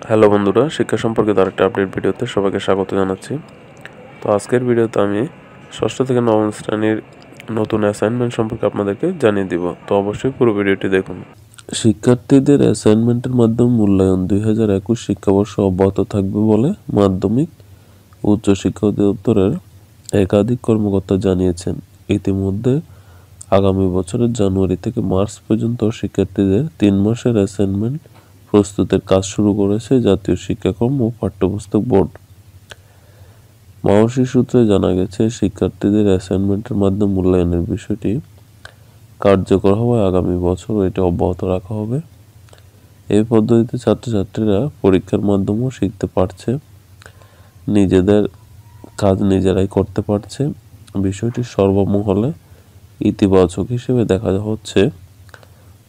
Hello বন্ধুরা, শিক্ষা সম্পর্কিত আরেকটা আপডেট ভিডিওতে সবাইকে স্বাগত জানাচ্ছি। তো আজকের ভিডিওতে আমি ষষ্ঠ থেকে নবম শ্রেণীর নতুন অ্যাসাইনমেন্ট সম্পর্কে আপনাদেরকে জানিয়ে দিব। তো অবশ্যই পুরো ভিডিওটি দেখুন। শিক্ষার্থীদের অ্যাসাইনমেন্টের মাধ্যমে মূল্যায়ন 2021 শিক্ষাবর্ষ অব্যাহত থাকবে বলে মাধ্যমিক ও উচ্চশিক্ষা অধিদপ্তরের একাধিক কর্মকর্তা জানিয়েছেন। ইতিমধ্যে আগামী বছরের জানুয়ারি থেকে মার্চ পর্যন্ত শিক্ষার্থীদের 3 মাসের অ্যাসাইনমেন্ট প্রস্তুতের কাজ শুরু করেছে জাতীয় শিক্ষাক্রম ও পাঠ্যপুস্তক বোর্ড। মাওসী সূত্রে জানা গেছে, শিক্ষার্থীদের অ্যাসাইনমেন্টের মাধ্যমে মূল্যায়নের বিষয়টি কার্যকর হওয়ায় আগামী বছর এটি অব্যাহত রাখা হবে। এই পদ্ধতিতে ছাত্রছাত্রীরা পরীক্ষার মাধ্যমেও শিখতে পারছে, নিজেদের কাজ নিজেরাই করতে পারছে। বিষয়টি সর্বমহলে ইতিবাচক হিসেবে দেখা হচ্ছে,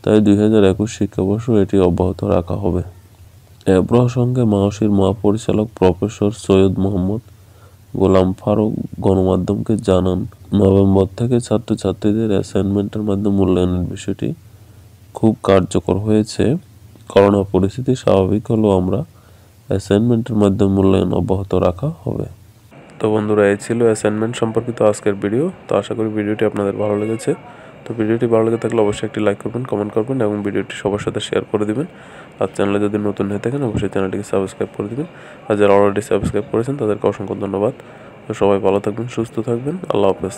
তাই 2021 শিক্ষাবর্ষ এটি অব্যাহত রাখা হবে। এ প্রসঙ্গে মাওসীর মহাপরিচালক প্রফেসর সৈয়দ মোহাম্মদ গোলাম ফারুক গণমাধ্যমকে জানান, নভেম্বর থেকে ছাত্রছাত্রীদের অ্যাসাইনমেন্টের মাধ্যমে মূল্যায়নের বিষয়টি খুব কার্যকর হয়েছে। করোনা পরিস্থিতি স্বাভাবিক হলেও আমরা অ্যাসাইনমেন্টের মাধ্যমে মূল্যায়ন অব্যাহত রাখা হবে। তো বন্ধুরা, এই ছিল অ্যাসাইনমেন্ট সম্পর্কিত আজকের ভিডিও। তো আশা করি ভিডিওটি আপনাদের ভালো লেগেছে। তো ভিডিওটি ভালো লেগে থাকলে অবশ্যই একটি লাইক করবেন, কমেন্ট করবেন এবং ভিডিওটি সবার সাথে শেয়ার করে দিবেন। আর চ্যানেলে যদি নতুন হয়ে থাকেন অবশ্যই চ্যানেলটিকে সাবস্ক্রাইব করে দিবেন। আর যারা অলরেডি সাবস্ক্রাইব করেছেন তাদেরকে অসংখ্য ধন্যবাদ। তো সবাই ভালো থাকবেন, সুস্থ থাকবেন। আল্লাহ হাফেজ।